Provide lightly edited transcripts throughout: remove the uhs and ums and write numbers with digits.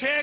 6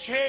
6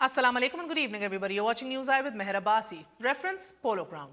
Assalamu alaikum and good evening everybody. You're watching News Eye with Meher Abbasi. Reference Polo Ground.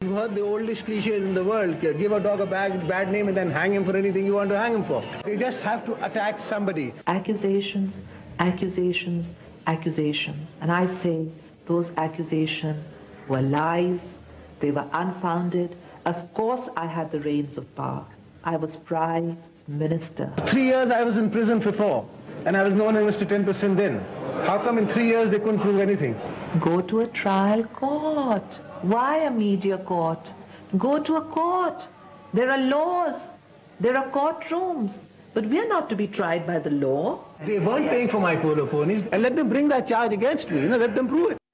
You heard the oldest cliche in the world, give a dog a bad name and then hang him for anything you want to hang him for. They just have to attack somebody. Accusations, accusations, accusations. And I say those accusations were lies, they were unfounded. Of course I had the reins of power. I was Prime Minister. 3 years I was in prison for 4, and I was known as Mr. 10% then. How come in 3 years they couldn't prove anything? Go to a trial court. Why a media court? Go to a court. There are laws. There are courtrooms. But we are not to be tried by the law. They weren't paying for my polo ponies, and let them bring that charge against me. Let them prove it.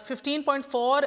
$15.4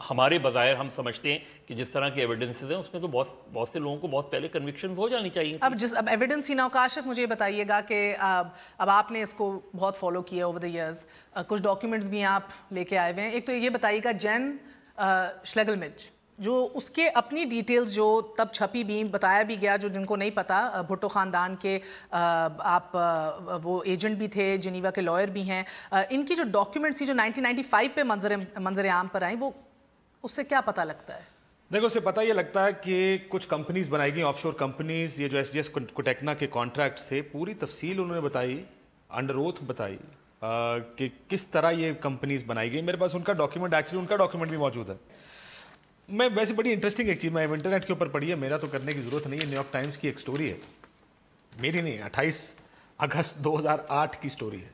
ہمارے بظاہر ہم سمجھتے ہیں کہ جس طرح کے evidences ہیں اس میں تو بہت سے لوگوں کو بہت پہلے کنوکشن ہو جانی چاہیے. اب ایویڈنس ہی نہ ہو. کاشف مجھے بتائیے گا کہ اب آپ نے اس کو بہت فالو کیا اوور دا ایئرز, کچھ ڈاکیومنٹس بھی آپ لے کے آئے ہوئے ہیں. ایک تو یہ بتائیے گا جین شلیگلمچ, جو اس کے اپنی ڈیٹیلز جو تب چھپی بھی, بتایا بھی گیا, جو جن کو نہیں پتا, بھٹو خاندان کے آپ وہ ایجنٹ بھی تھے, جنیوا کے لائر بھی ہیں, ان کی جو ڈاکیومنٹس تھی جو 1995 پہ منظر عام پر آئیں, وہ اس سے کیا پتہ لگتا ہے؟ دیکھو اسے پتہ یہ لگتا ہے کہ کچھ کمپنیز بنائی گئی, آف شور کمپنیز, یہ جو ایس ڈی ایس کوٹیکنا کے کانٹریکٹس تھے, پوری تفصیل انہوں نے بتائی, انڈر اوتھ بتائی کہ کس طرح یہ کمپنیز بنائی گئی. میرے پاس ان کا ڈاکیومنٹ, ایکچولی ان کا ڈاکیومنٹ بھی موجود ہے. میں ویسے بڑی انٹرسٹنگ ایک چیز میں انٹرنیٹ کے اوپر پڑھی ہے, میرا تو کرنے کی ضرورت نہیں ہے, نیو یارک ٹائمز کی ایک سٹوری ہے, میری نہیں, 28 اگست 2008 کی سٹوری ہے,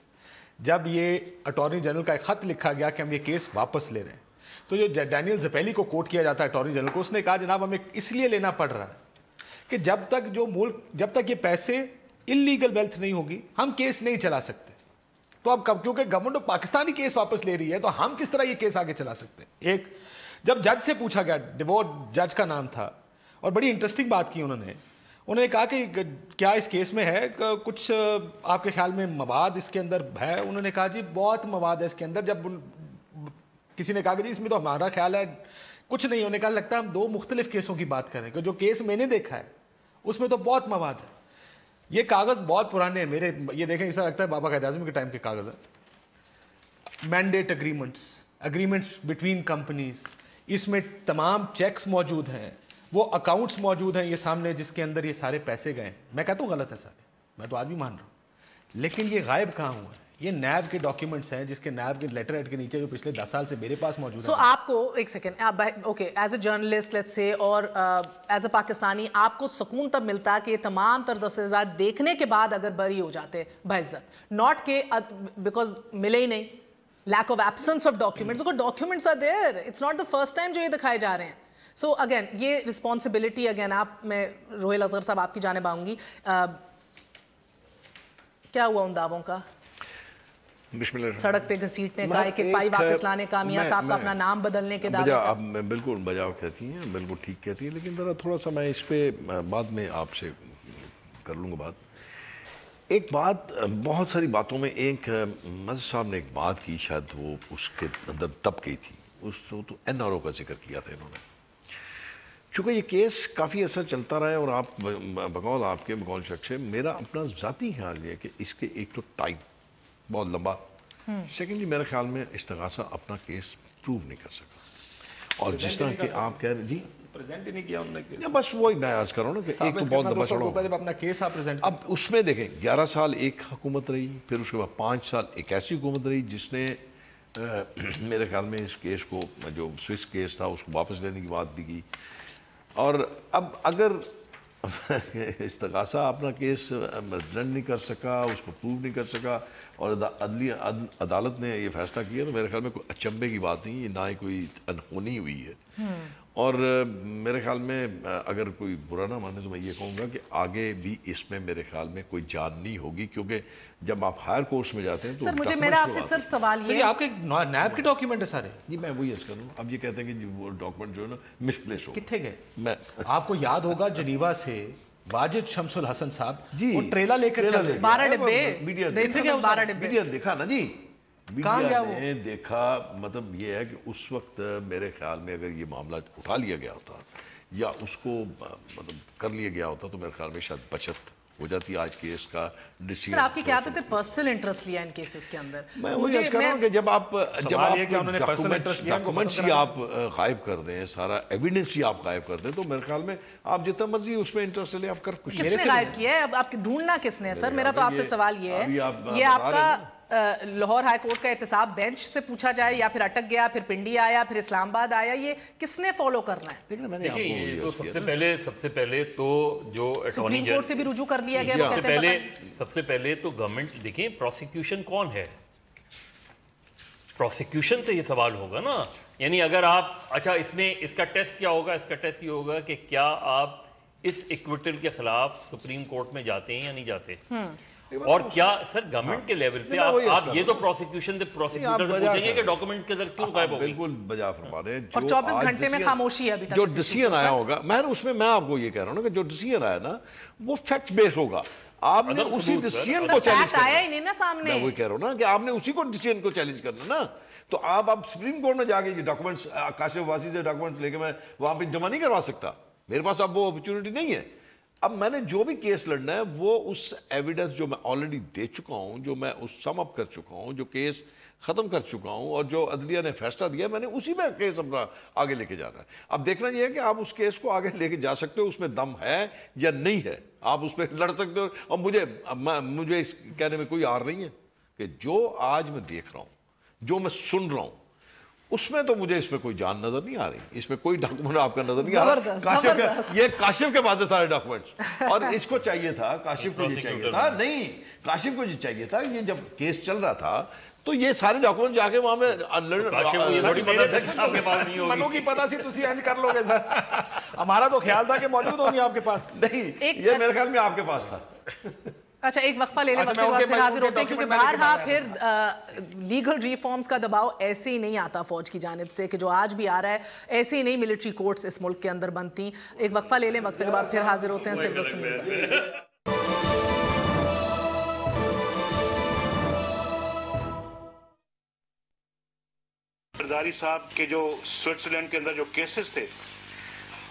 جب یہ اٹارنی جنرل کا ایک خط لکھا گیا کہ ہم یہ کیس واپس لے رہے ہیں. تو جو ڈینیل زپیلی کو کوٹ کیا جاتا ہے اٹارنی جنرل کو, اس نے کہا جناب ہمیں اس لیے لینا پڑ رہا ہے کہ جب تک یہ پیسے انلیگل ویلتھ نہیں ہوگی ہم کیس نہیں چلا سکتے. تو اب کیونکہ government of Pakistan he case واپس لے رہی ہے تو ہم کس طرح یہ کیس آگے چلا سکتے ہیں. ایک جب جج سے پوچھا گیا, وہ جج کا نام تھا, اور بڑی انٹرسٹنگ بات کی انہوں نے کہا کہ کیا اس کیس میں ہے کچھ آپ کے خیال میں مواد اس کے اندر ہے؟ انہوں نے کہا جی بہت مواد ہے اس کے اندر. جب کسی نے کہا کہ جی اس میں تو ہمارا خیال ہے کچھ نہیں, انہوں نے کہا لگتا ہے ہم دو مختلف کیسوں کی بات کریں, کہ جو کیس میں نے دیکھا ہے اس میں تو بہت مواد ہے. یہ کاغذ بہت پرانے ہیں میرے, یہ دیکھیں ایسا لگتا ہے بابا قائد اعظم کے ٹائم کے کاغذ ہیں. مینڈیٹ اگریمنٹس بٹوین کمپنیز, اس میں تمام چیکس موجود ہیں, وہ اکاؤنٹس موجود ہیں یہ سامنے, جس کے اندر یہ سارے پیسے گئے ہیں. میں کہتا ہوں غلط ہے سارے, میں تو آج بھی مان رہا ہوں, لیکن یہ غائب کہاں ہوا ہے؟ یہ نیب کے ڈاکیومنٹس ہیں, جس کے نیب کے لیٹر ہیڈ کے نیچے جو پچھلے 10 سال سے میرے پاس موجود ہیں. سو آپ کو ایک second, okay, as a journalist let's say, اور ایز اے پاکستانی, آپ کو سکون تب ملتا کہ یہ تمام تر دستاویزات دیکھنے کے بعد اگر بری ہو جاتے بعزت, ناٹ کہ بیکاز ملے ہی نہیں, lack of absence of documents, because documents are there, it's not the first time جو یہ دکھائے جا رہے ہیں. So again یہ responsibility again آپ, میں روہیل اصغر صاحب آپ کی جانب آؤں گی, کیا ہوا ان دعووں کا؟ سڑک پہ گھسیٹنے کا, ایک پائی واپس لانے کا, میاں صاحب کا اپنا نام بدلنے کے دعوے کا. میں بالکل بجاؤ کہتی ہیں, بالکل ٹھیک کہتی ہیں, لیکن ذرا تھوڑا سا میں اس پہ بعد میں آپ سے کر لوں گا بات. ایک بات, بہت ساری باتوں میں ایک مزد صاحب نے ایک بات کی, شاید وہ اس کے اندر تب کی تھی, اس تو این آر او کا ذکر کیا تھا انہوں نے. چونکہ یہ کیس کافی عرصہ چلتا رہا ہے, اور آپ بقول آپ کے بقول شخص سے میرا اپنا ذاتی خیال یہ ہے کہ اس کے ایک تو ٹائم بہت لمبا, سیکنڈلی میرے خیال میں استغاثہ اپنا کیس پروو نہیں کر سکا, اور جس طرح کہ آپ کہہ رہے جی پریزنٹ ہی نہیں کیا انہوں نے, بس وہی میں عرض کر رہا ہوں نا کہ ایک تو بہت لمبا چڑھا, جب اپنا کیس آپ پریزنٹ, اب اس میں دیکھیں 11 سال ایک حکومت رہی, پھر اس کے بعد 5 سال ایک ایسی حکومت رہی جس نے میرے خیال میں اس کیس کو, جو سوئس کیس تھا, اس کو واپس لینے کی بات بھی کی. اور اب اگر استغاثہ اپنا کیس پریزنٹ نہیں کر سکا, اس کو پروو نہیں کر سکا, اور عدالت نے یہ فیصلہ کیا, تو میرے خیال میں کوئی اچنبے کی بات نہیں, نہ ہی کوئی انہونی ہوئی ہے. اور میرے خیال میں اگر کوئی برا نہ مانے تو میں یہ کہوں گا کہ آگے بھی اس میں میرے خیال میں کوئی جان نہیں ہوگی, کیونکہ جب آپ ہائر کورس میں جاتے ہیں تو سر مجھے میرا آپ سے صرف سوال یہ, آپ کے نیب کے ڈاکیومنٹ ہے سارے, جی میں وہی عرض کروں, اب یہ کہتے ہیں کہ جی وہ ڈاکیومنٹ جو ہے نا مس پلیس ہو, کتنے گئے؟ میں آپ کو یاد ہوگا جنیوا سے واجد شمس الحسن صاحب وہ ٹریلا لے کر چل رہے, 12 ڈبے, میڈیا 12 ڈبے, میڈیا دیکھا نا جی, کہاں گیا میڈیا نے دیکھا. مطلب یہ ہے کہ اس وقت میرے خیال میں اگر یہ معاملہ اٹھا لیا گیا ہوتا یا اس کو مطلب کر لیا گیا ہوتا تو میرے خیال میں شاید بچت ہو جاتی آج کیس کا. سر آپ کی کیا تھے پرسنل انٹرسٹ لیا ان کیسز کے اندر؟ میں وہی عرض کر رہا ہوں کہ جب آپ ڈاکومنٹس ہی آپ غائب کر دیں, سارا ایویڈنس ہی آپ غائب کر دیں, تو میرے خیال میں آپ جتنا مرضی اس میں انٹرسٹ لے آپ کر کچھ. کس نے غائب کیا ہے؟ اب آپ ڈھونڈنا کس نے؟ سر میرا تو آپ سے سوال یہ ہے, یہ آپ کا لاہور ہائی کورٹ کا احتساب بینچ سے پوچھا جائے, یا پھر اٹک گیا, پھر پنڈی آیا, پھر اسلام آباد آیا, یہ کس نے فالو کرنا ہے؟ دیکھیں سب سے پہلے تو جو سپریم کورٹ سے بھی رجوع کر لیا گیا, سب سے پہلے تو گورنمنٹ دیکھیں پروسیکیوشن کون ہے, پروسیکیوشن سے یہ سوال ہوگا نا. یعنی اگر آپ اچھا اس میں اس کا ٹیسٹ کیا ہوگا, اس کا ٹیسٹ یہ ہوگا کہ کیا آپ اس ایکویٹل کے خلاف سپریم کورٹ میں جاتے ہیں یا نہیں جاتے. اور کیا سر گورنمنٹ کے لیول پہ آپ یہ تو پروسیکیوشن سے پروسیکیوٹر سے پوچھیں گے کہ ڈاکومنٹس کے اندر کیوں غائب ہو گئی؟ بالکل بجا فرما رہے ہیں. اور 24 گھنٹے میں خاموشی ہے ابھی تک. جو ڈیسیژن آیا ہوگا اس میں آپ کو یہ کہہ رہا ہوں نا کہ جو ڈیسیژن آیا نا وہ فیکٹ بیس ہوگا. آپ نے اسی ڈیسیژن کو چیلنج کرنا. آیا ہی نہیں نا سامنے. میں وہی کہہ رہا ہوں نا کہ آپ نے اسی کو ڈیسیژن کو چیلنج کرنا نا. تو آپ سپریم کورٹ میں جا کے یہ ڈاکومنٹس کاشف واسی سے ڈاکومنٹس لے کے میں وہاں پہ جمع نہیں کروا سکتا. میرے پاس اب وہ اپرچونٹی نہیں ہے. اب میں نے جو بھی کیس لڑنا ہے وہ اس ایویڈنس جو میں آلریڈی دے چکا ہوں, جو میں اس سم اپ کر چکا ہوں, جو کیس ختم کر چکا ہوں اور جو عدلیہ نے فیصلہ دیا میں نے اسی میں کیس اپنا آگے لے کے جانا ہے. اب دیکھنا یہ ہے کہ آپ اس کیس کو آگے لے کے جا سکتے ہو, اس میں دم ہے یا نہیں ہے, آپ اس پہ لڑ سکتے ہو. اور مجھے اس کہنے میں کوئی آر نہیں ہے کہ جو آج میں دیکھ رہا ہوں, جو میں سن رہا ہوں, اس میں تو مجھے اس میں کوئی جان نظر نہیں آ رہی. اس میں کوئی ڈاکومنٹ آپ کا نظر نہیں آ رہا. یہ کاشف کے پاس سارے ڈاکومنٹس, اور اس کو چاہیے تھا, کاشف کو یہ چاہیے تھا, نہیں کاشف کو یہ چاہیے تھا, یہ جب کیس چل رہا تھا تو یہ سارے ڈاکومنٹ جا کے وہاں میں منو کی پتہ سی تسی انج کر لو گے سر. ہمارا تو خیال تھا کہ موجود ہوں گے آپ کے پاس. نہیں, یہ میرے خیال میں آپ کے پاس تھا. اچھا ایک وقفہ لے لیں, وقت کے بعد پھر حاضر ہوتے ہیں, کیونکہ بہرحال پھر لیگل ریفارمز کا دباؤ ایسے ہی نہیں آتا فوج کی جانب سے کہ جو آج بھی آ رہا ہے, ایسے ہی نہیں ملٹری کورٹس اس ملک کے اندر بنتی. ایک وقفہ لے لیں, وقفے کے بعد پھر حاضر ہوتے ہیں. زرداری صاحب کے جو سوئٹزرلینڈ کے اندر جو کیسز تھے,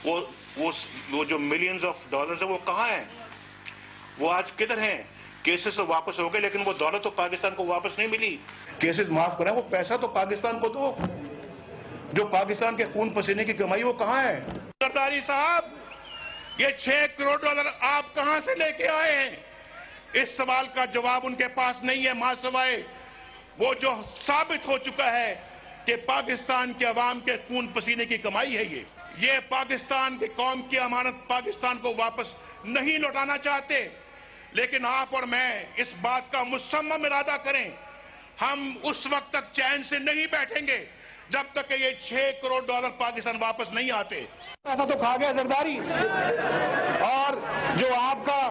وہ جو ملینز آف ڈالرز ہیں وہ کہاں ہیں, وہ آج کدھر ہیں؟ کیسز تو واپس ہو گئے لیکن وہ دولت تو پاکستان کو واپس نہیں ملی. کیسز معاف کریں, وہ پیسہ تو پاکستان کو دو, جو پاکستان کے خون پسینے کی کمائی وہ کہاں ہے؟ زرداری صاحب, یہ 6 کروڑ ڈالر آپ کہاں سے لے کے آئے ہیں؟ اس سوال کا جواب ان کے پاس نہیں ہے, ماں سوائے وہ جو ثابت ہو چکا ہے کہ پاکستان کے عوام کے خون پسینے کی کمائی ہے. یہ پاکستان کی قوم کی امانت پاکستان کو واپس نہیں لوٹانا چاہتے, لیکن آپ اور میں اس بات کا مصمم ارادہ کریں, ہم اس وقت تک چین سے نہیں بیٹھیں گے جب تک کہ یہ 6 کروڑ ڈالر پاکستان واپس نہیں آتے. ایسا تو کھا گیا زرداری, اور جو آپ کا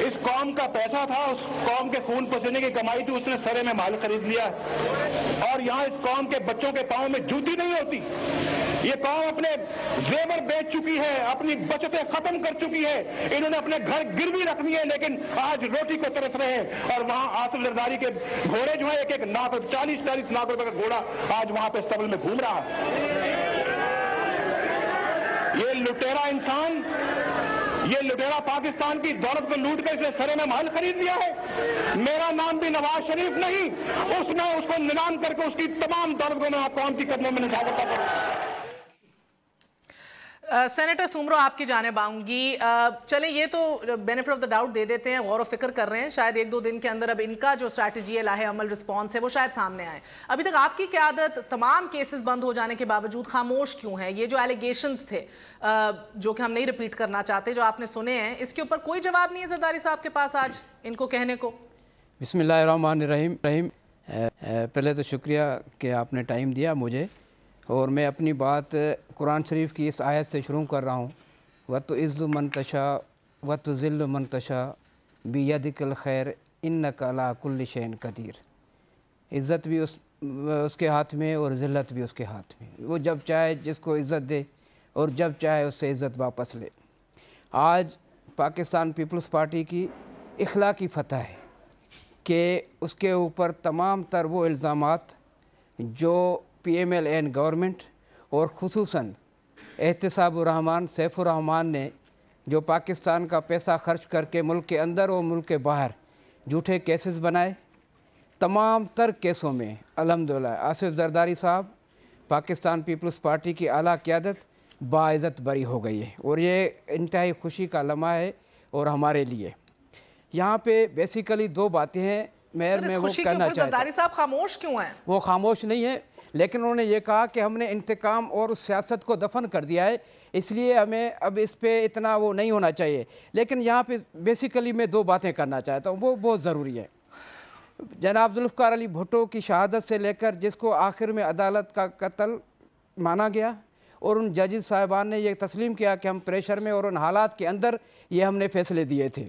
اس قوم کا پیسہ تھا, اس قوم کے خون پسینے کی کمائی تھی, اس نے سرے میں مال خرید لیا. اور یہاں اس قوم کے بچوں کے پاؤں میں جوتی نہیں ہوتی. یہ قوم اپنے زیور بیچ چکی ہے, اپنی بچتیں ختم کر چکی ہے, انہوں نے اپنے گھر گروی رکھ دیے, لیکن آج روٹی کو ترس رہے ہیں. اور وہاں آصف زرداری کے گھوڑے جو ہیں, ایک لاکھ 40 لاکھ روپے کا گھوڑا آج وہاں پہ اسٹیبل میں گھوم رہا ہے. یہ لٹیرا انسان, یہ لٹیرا پاکستان کی دولت کو لوٹ کر اس نے سرے میں مال خرید لیا ہے. میرا نام بھی نواز شریف نہیں, اس نے اس کو نیلام کر کے اس کی تمام دولت کو میں قوم کی قدموں میں نثار کرتا ہوں. سینیٹر سومرو آپ کی جانب آؤں گی. چلیں یہ تو بینیفٹ آف دا ڈاؤٹ دے دیتے ہیں, غور و فکر کر رہے ہیں, شاید 1-2 دن کے اندر اب ان کا جو اسٹریٹجی ہے, لاہے عمل رسپانس ہے, وہ شاید سامنے آئے. ابھی تک آپ کی قیادت تمام کیسز بند ہو جانے کے باوجود خاموش کیوں ہے؟ یہ جو ایلیگیشنز تھے جو کہ ہم نہیں ریپیٹ کرنا چاہتے, جو آپ نے سنے ہیں, اس کے اوپر کوئی جواب نہیں ہے زرداری صاحب کے پاس آج ان کو کہنے کو؟ بسم اللہ الرحمن الرحیم. پہلے تو شکریہ کہ آپ نے ٹائم دیا مجھے, اور میں اپنی بات قرآن شریف کی اس آیت سے شروع کر رہا ہوں. وَتُعِزُّ مَن تَشَاءُ وَتُذِلُّ مَن تَشَاءُ بِيَدِكَ الْخَيْرُ إِنَّكَ عَلَىٰ كُلِّ شَيْءٍ قَدِيرٌ. عزت بھی اس کے ہاتھ میں اور ذلت بھی اس کے ہاتھ میں. وہ جب چاہے جس کو عزت دے اور جب چاہے اس سے عزت واپس لے. آج پاکستان پیپلز پارٹی کی اخلاقی فتح ہے کہ اس کے اوپر تمام تر وہ الزامات جو P M L N government اور خصوصاً احتساب الرحمان سیف الرحمان نے جو پاکستان کا پیسہ خرچ کر کے ملک کے اندر اور ملک کے باہر جھوٹے کیسز بنائے, تمام تر کیسوں میں الحمدللہ آصف زرداری صاحب پاکستان پیپلز پارٹی کی اعلیٰ قیادت باعزت بری ہو گئی ہے, اور یہ انتہائی خوشی کا لمحہ ہے. اور ہمارے لیے یہاں پہ بیسیکلی 2 باتیں ہیں. میں وہ کہنا چاہتا ہوں, زرداری صاحب خاموش کیوں ہیں؟ وہ خاموش نہیں ہے, لیکن انہوں نے یہ کہا کہ ہم نے انتقام اور سیاست کو دفن کر دیا ہے, اس لیے ہمیں اب اس پہ اتنا وہ نہیں ہونا چاہیے. لیکن یہاں پہ بیسیکلی میں 2 باتیں کرنا چاہتا ہوں, وہ بہت ضروری ہے. جناب ذوالفقار علی بھٹو کی شہادت سے لے کر جس کو آخر میں عدالت کا قتل مانا گیا, اور ان ججز صاحبان نے یہ تسلیم کیا کہ ہم پریشر میں اور ان حالات کے اندر یہ ہم نے فیصلے دیے تھے,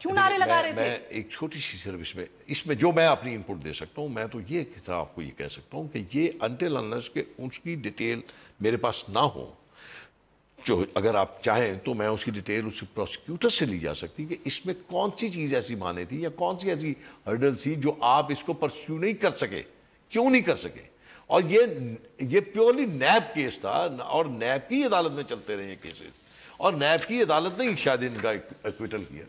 کیوں نعرے لگا رہے تھے؟ میں ایک چھوٹی سی صرف اس میں جو میں اپنی انپٹ دے سکتا ہوں، میں تو یہ آپ کو یہ کہہ سکتا ہوں کہ یہ انٹل انلیس کہ اس کی ڈیٹیل میرے پاس نہ ہو، جو اگر آپ چاہیں تو میں اس کی ڈیٹیل اس پروسیکیوٹر سے لی جا سکتی کہ اس میں کون سی چیز ایسی مانے تھی یا کون سی ایسی ہرڈل تھی جو آپ اس کو پرسیو نہیں کر سکے، کیوں نہیں کر سکے. اور یہ پیورلی نیب کیس تھا اور نیب کی عدالت میں چلتے رہے کیسز، اور نیب کی عدالت نے شاید ان کا ایکویٹل کیا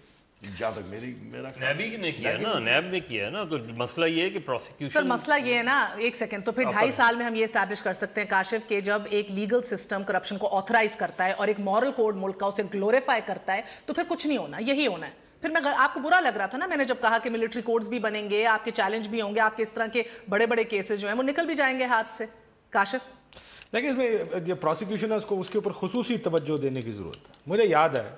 جہاں تک میرا نیب نے کیا نا، نیب نے کیا نا. تو مسئلہ یہ ہے کہ پروسیکیوشن سر مسئلہ یہ ہے نا، ایک سیکنڈ، تو پھر 2.5 سال میں ہم یہ اسٹیبلش کر سکتے ہیں کاشف کہ جب ایک لیگل سسٹم کرپشن کو آتھرائز کرتا ہے اور ایک مورل کوڈ ملک کا اسے گلوریفائی کرتا ہے تو پھر کچھ نہیں ہونا، یہی ہونا ہے. پھر میں آپ کو برا لگ رہا تھا نا میں نے جب کہا کہ ملٹری کوڈز بھی بنیں گے، آپ کے چیلنج بھی ہوں گے، آپ کے اس طرح کے بڑے بڑے کیسز جو ہیں وہ نکل بھی جائیں گے ہاتھ سے. کاشف لیکن اس میں جو پروسیکیوشن ہے اس کو اس کے اوپر خصوصی توجہ دینے کی ضرورت ہے. مجھے یاد ہے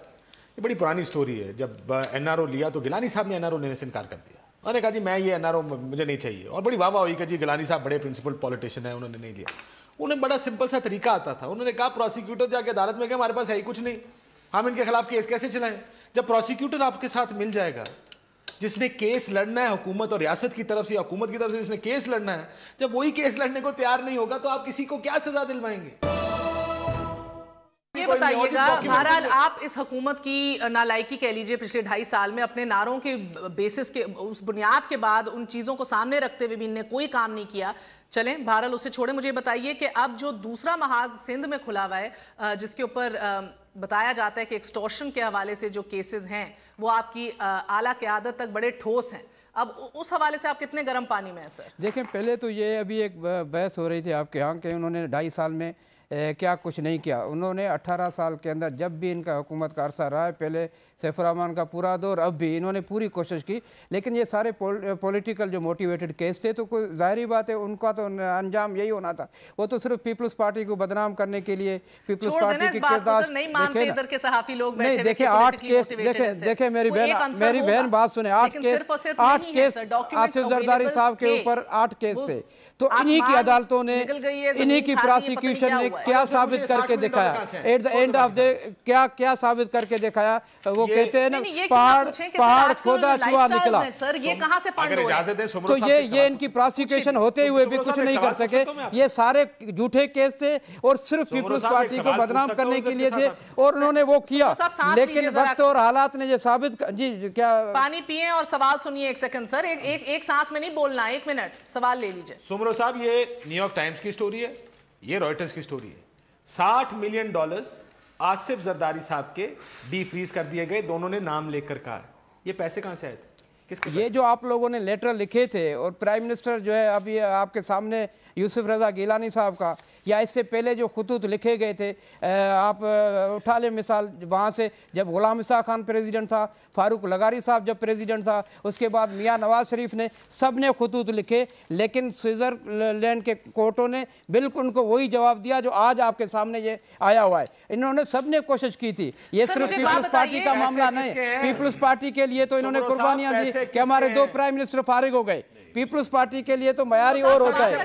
یہ بڑی پرانی سٹوری ہے، جب این آر او لیا تو گیلانی صاحب نے این آر او لینے سے انکار کر دیا. انہوں نے کہا جی میں یہ این آر او مجھے نہیں چاہیے، اور بڑی واہ واہ ہوئی کہ جی گیلانی صاحب بڑے پرنسپل پولیٹیشین ہیں، انہوں نے نہیں لیا. انہیں بڑا سمپل سا طریقہ آتا تھا، انہوں نے کہا پروسیکیوٹر جا کے عدالت میں کہ ہمارے پاس ہے ہی کچھ نہیں، ہم ان کے خلاف کیس کیسے چلائیں. جب پروسیکیوٹر آپ کے ساتھ مل جائے گا جس نے کیس لڑنا ہے حکومت اور ریاست کی طرف سے یا حکومت کی طرف سے جس نے کیس لڑنا ہے، جب وہی کیس لڑنے کو تیار نہیں ہوگا تو آپ کسی کو کیا سزا دلوائیں گے؟ یہ بتائیے گا بہرحال آپ اس حکومت کی نالائکی کہہ لیجئے پچھلے 2.5 سال میں اپنے نعروں کے بیسس کے اس بنیاد کے بعد ان چیزوں کو سامنے رکھتے ہوئے بھی ان نے کوئی کام نہیں کیا. چلیں بہرحال اسے چھوڑیں، مجھے بتائیے کہ اب جو دوسرا محاذ سندھ میں کھلا ہوا ہے جس کے اوپر بتایا جاتا ہے کہ ایکسٹورشن کے حوالے سے جو کیسز ہیں وہ آپ کی اعلیٰ قیادت تک بڑے ٹھوس ہیں، اب اس حوالے سے آپ کتنے گرم پانی میں ہیں سر؟ دیکھیں پہلے تو یہ ابھی ایک بحث ہو رہی تھی آپ کے ہاں کہ انہوں نے 2.5 سال میں کیا کچھ نہیں کیا. انہوں نے 18 سال کے اندر جب بھی ان کا حکومت کا عرصہ رہا ہے، پہلے سیف الرحمان کا پورا دور، اب بھی انہوں نے پوری کوشش کی، لیکن یہ سارے پولیٹیکل جو موٹیویٹڈ کیس تھے تو کوئی ظاہری بات ہے ان کا تو انجام یہی ہونا تھا. وہ تو صرف پیپلز پارٹی کو بدنام کرنے کے لیے پیپلز پارٹی کے کردار نہیں. دیکھیں 8 کیس، دیکھیں میری بہن بات سنیں، 8 کیس آصف زرداری صاحب کے اوپر 8 کیس تھے، تو انہی کی عدالتوں نے انہی کی پراسیکیوشن نے کیا ثابت کر کے دکھایا ایٹ دا اینڈ آف کیا ثابت کر کے دکھایا. وہ کہتے ہیں نا پہاڑ کھودا چوہا نکلا. یہ کہاں سے فنڈ ہو رہا ہے؟ تو یہ ان کی پراسیکیوشن ہوتے ہوئے بھی کچھ نہیں کر سکے. یہ سارے جھوٹے کیس تھے اور صرف پیپلز پارٹی کو بدنام کرنے کے لیے تھے اور انہوں نے وہ کیا. لیکن وقت اور حالات نے یہ ثابت جی کیا. پانی پئیں اور سوال سنیے. ایک سیکنڈ سر، ایک سانس میں نہیں بولنا، 1 منٹ سوال لے لیجئے. سمرو صاحب یہ نیو یارک ٹائمز کی سٹوری ہے، یہ رائٹرز کی سٹوری ہے. $60 ملین آصف زرداری صاحب کے ڈی فریز کر دیے گئے، دونوں نے نام لے کر کہا. یہ پیسے کہاں سے آئے تھے؟ یہ جو آپ لوگوں نے لیٹر لکھے تھے اور پرائم منسٹر جو ہے اب یہ آپ کے سامنے یوسف رضا گیلانی صاحب کا، یا اس سے پہلے جو خطوط لکھے گئے تھے، آپ اٹھا لیں مثال وہاں سے جب غلام اسحاق خان پریزیڈنٹ تھا، فاروق لغاری صاحب جب پریزیڈنٹ تھا، اس کے بعد میاں نواز شریف نے، سب نے خطوط لکھے، لیکن سوئٹزرلینڈ کے کورٹوں نے بالکل ان کو وہی جواب دیا جو آج آپ کے سامنے یہ آیا ہوا ہے. انہوں نے سب نے کوشش کی تھی. یہ صرف پیپلز پارٹی کا معاملہ نہیں، پیپلز پارٹی کے لیے تو انہوں نے قربانیاں دی کہ ہمارے 2 پرائم منسٹر فارغ ہو گئے. پیپلز پارٹی کے لیے تو معیاری اور ہوتا ہے.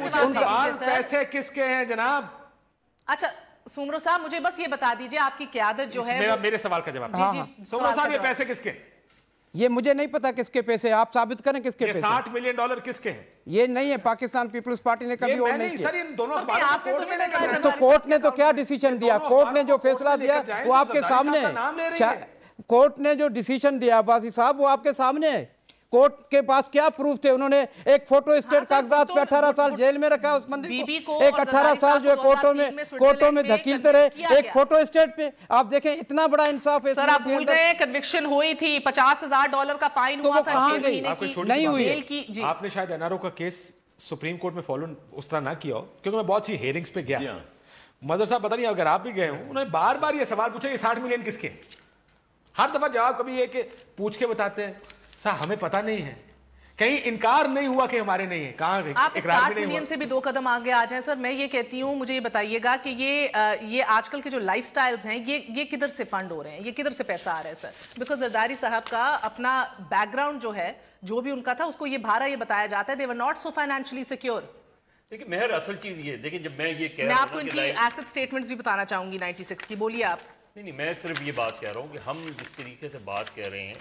پیسے کس کے ہیں جناب؟ اچھا سمرو صاحب مجھے بس یہ بتا دیجئے آپ کی قیادت جو ہے میرے سوال کا جواب. سمرو صاحب یہ پیسے کس کے ہیں؟ یہ مجھے نہیں پتا کس کے پیسے، آپ ثابت کریں کس کے پیسے. $60 ملین کس کے ہیں؟ یہ نہیں ہے، پاکستان پیپلز پارٹی نے کبھی اور نہیں کیا. سر ان دونوں اخباروں تو کورٹ نے تو کیا ڈیسیجن دیا؟ کورٹ نے جو فیصلہ دیا وہ آپ کے سامنے ہے. کورٹ نے جو ڈیسیجن دیا عباسی صاحب وہ آپ کے سامنے ہے. کورٹ کے پاس کیا پروف تھے؟ انہوں نے ایک فوٹو اسٹیٹ کاغذات پہ 18 سال جیل میں رکھا اس بندے کو. ایک 18 سال جو کورٹوں میں دھکیلتے رہے ایک فوٹو اسٹیٹ پہ. آپ دیکھیں اتنا بڑا انصاف ہے. سر آپ بھول گئے کنوکشن ہوئی تھی، $50,000 کا فائن ہوا تھا 6 مہینے کی، نہیں ہوئی. آپ نے شاید این آر او کا کیس سپریم کورٹ میں فالو اس طرح نہ کیا ہو، کیونکہ میں بہت سی ہیئرنگز پہ گیا. مظہر صاحب پتہ نہیں اگر آپ بھی گئے ہوں، انہوں نے بار بار یہ سوال پوچھا یہ $60 ملین کس کے؟ ہر دفعہ جواب کبھی یہ کہ پوچھ کے بتاتے ہیں صاحب ہمیں پتہ نہیں ہے. کہیں انکار نہیں ہوا کہ ہمارے نہیں ہے. کہاں آپ 60 ملین سے بھی 2 قدم آگے آ جائیں. سر میں یہ کہتی ہوں مجھے یہ بتائیے گا کہ یہ آج کل کے جو لائف سٹائلز ہیں یہ کدھر سے فنڈ ہو رہے ہیں، یہ کدھر سے پیسہ آ رہا ہے سر؟ بیکاز زرداری صاحب کا اپنا بیک گراؤنڈ جو ہے جو بھی ان کا تھا اس کو یہ بھارا یہ بتایا جاتا ہے they were not so financially secure. دیکھیں مہر اصل چیز یہ دیکھیں جب میں یہ کہہ رہا ہوں میں آپ کو ان کی ایسٹ سٹیٹمنٹس بھی بتانا چاہوں گی 96 کی. بولیے آپ. نہیں میں صرف یہ بات کہہ رہا ہوں کہ ہم جس طریقے سے بات کہہ رہے ہیں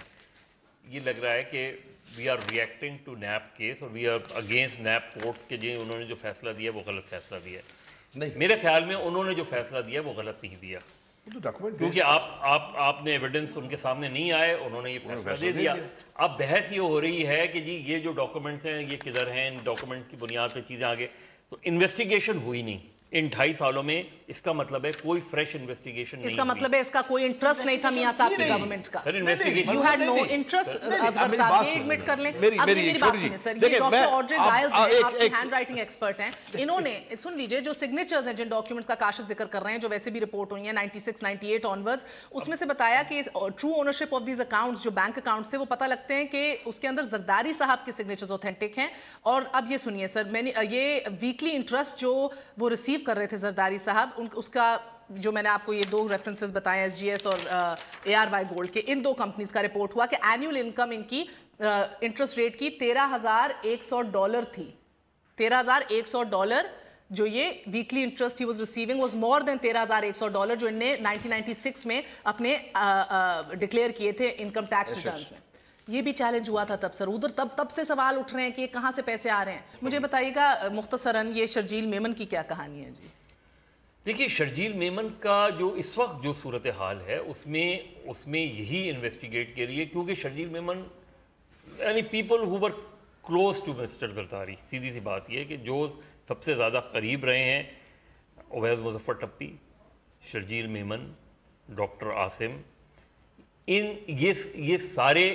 یہ لگ رہا ہے کہ we are reacting to NAB case اور we are against NAB courts کے جو انہوں نے جو فیصلہ دیا وہ غلط فیصلہ دیا ہے. میرے خیال میں انہوں نے جو فیصلہ دیا وہ غلط نہیں دیا, کیونکہ آپ نے ایویڈنس ان کے سامنے نہیں آئے, انہوں نے یہ فیصلہ دے دیا. اب بحث یہ ہو رہی ہے کہ جی یہ جو ڈاکومنٹس ہیں یہ کدھر ہیں, ان ڈاکومنٹس کی بنیاد پہ چیزیں آگے. تو انویسٹیگیشن ہوئی نہیں ان 2.5 سالوں میں. اس کا مطلب ہے کوئی فریش انویسٹیگیشن نہیں. اس کا مطلب ہے اس کا کوئی انٹرسٹ نہیں تھا میاں صاحب کی گورنمنٹ کا. You had no interest. Asghar صاحب یہ ایڈمٹ کر لیں. اب میری بات سنیں سر, یہ ڈاکٹر آڈرے گائلز ہیں, آپ کے ہینڈ رائٹنگ ایکسپرٹ ہیں. انہوں نے سن لیجئے جو سگنیچرز ہیں جن ڈاکیومنٹس کا کاشف ذکر کر رہے ہیں, جو ویسے بھی رپورٹ ہوئی ہیں 96 98 آنورڈز, اس میں سے بتایا کہ true ownership of these accounts جو بینک اکاؤنٹس تھے وہ پتہ لگتے ہیں کہ اس کے اندر زرداری صاحب کے سگنیچرز اوتھینٹک ہیں. اور اب یہ سنیے سر, میں نے یہ ویکلی انٹرسٹ جو وہ ریسیو کر رہے تھے زرداری صاحب, اس کا جو میں نے آپ کو یہ 2 ریفرنسز بتائے ایس جی ایس اور ARY گولڈ کے, ان 2 کمپنیز کا رپورٹ ہوا کہ اینیول انکم ان کی انٹرسٹ ریٹ کی $13,100 تھی. $13,100 جو یہ weekly interest he was receiving was more than $13,100 جو ان نے 1996 میں اپنے ڈکلیئر کیے تھے انکم ٹیکس ریٹرنز میں. یہ بھی چیلنج ہوا تھا تب سر, ادھر تب سے سوال اٹھ رہے ہیں کہ کہاں سے پیسے آ رہے ہیں. مجھے بتائیے گا مختصراً یہ شرجیل میمن کی کیا کہانی ہے جی؟ دیکھیے شرجیل میمن کا جو اس وقت جو صورتحال ہے اس میں یہی انویسٹیگیٹ کے لیے, کیونکہ شرجیل میمن یعنی people who were close to mister Zardari. سیدھی سی بات یہ ہے کہ جو سب سے زیادہ قریب رہے ہیں, اویس مظفر ٹپی, شرجیل میمن, ڈاکٹر عاصم, یہ سارے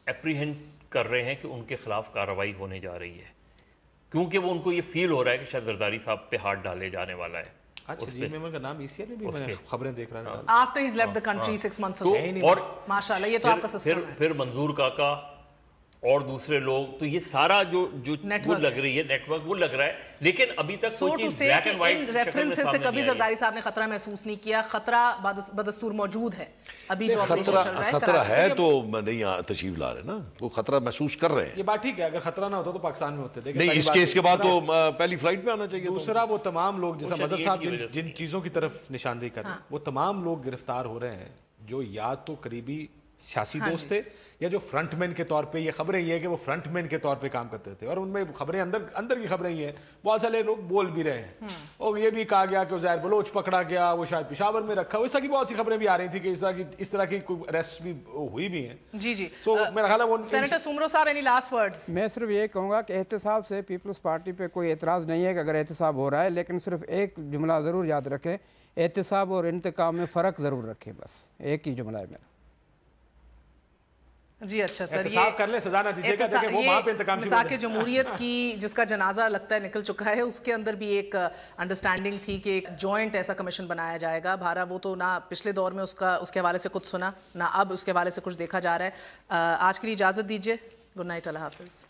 اپریہینڈ کر رہے ہیں کہ ان کے خلاف کارروائی ہونے جا رہی ہے, کیونکہ وہ ان کو یہ فیل ہو رہا ہے کہ شاید زرداری صاحب پہ ہاتھ ڈالے جانے والا ہے. شرجیل میمن کا نام ECR میں بھی میں نے خبریں دیکھ رہا تھا. After he's left the country 6 months ago. اور ماشاءاللہ یہ تو آپ کا سسٹم ہے. پھر منظور کاکا اور دوسرے لوگ, تو یہ سارا جو وہ لگ رہی ہے نیٹ ورک, وہ لگ رہا ہے. لیکن ابھی تک کوئی چیز black and white in references سے کبھی زرداری صاحب نے خطرہ محسوس نہیں کیا. خطرہ بدستور موجود ہے ابھی جو آپریشن چل رہا ہے. خطرہ ہے تو نہیں تشریف لا رہے نا, وہ خطرہ محسوس کر رہے ہیں. یہ بات ٹھیک ہے, اگر خطرہ نہ ہوتا تو پاکستان میں ہوتے. نہیں, اس کیس کے بعد تو پہلی فلائٹ پہ آنا چاہیے. دوسرا وہ تمام لوگ جیسا مظہر صاحب جن چیزوں کی طرف نشاندہی کر رہے ہیں, وہ تمام لوگ گرفتار ہو رہے ہیں جو یا تو قریبی سیاسی دوست تھے یا جو فرنٹ مین کے طور پہ, یہ خبریں یہ ہے کہ وہ فرنٹ مین کے طور پہ کام کرتے تھے, اور ان میں خبریں اندر کی خبریں یہ ہیں. بہت سارے لوگ بول بھی رہے ہیں, اور یہ بھی کہا گیا کہ ظاہر بلوچ پکڑا گیا, وہ شاید پشاور میں رکھا, اس طرح کی بہت سی خبریں بھی آ رہی تھی کہ اس طرح کی اریسٹ بھی ہوئی بھی ہیں. جی جی, سو میرا خیال ہے وہ سینیٹر سومرو صاحب اینی لاسٹ ورڈز؟ میں صرف یہ کہوں گا کہ احتساب سے پیپلز پارٹی پہ کوئی اعتراض نہیں ہے کہ اگر احتساب ہو رہا ہے, لیکن صرف ایک جملہ ضرور یاد رکھیں, احتساب اور انتقام میں فرق ضرور رکھیں. بس ایک ہی جملہ ہے میرا. جی اچھا سر, احتساب کر لیں, سزا نہ دیجیے گا. دیکھیں وہ وہاں پہ انتقام مساک جمہوریت کی جس کا جنازہ لگتا ہے نکل چکا ہے, اس کے اندر بھی ایک انڈرسٹینڈنگ تھی کہ ایک جوائنٹ ایسا کمیشن بنایا جائے گا. بھارا وہ تو نہ پچھلے دور میں اس کے حوالے سے کچھ سنا, نہ اب اس کے حوالے سے کچھ دیکھا جا رہا ہے. آج کے لیے اجازت دیجیے. گڈ نائٹ, اللہ حافظ.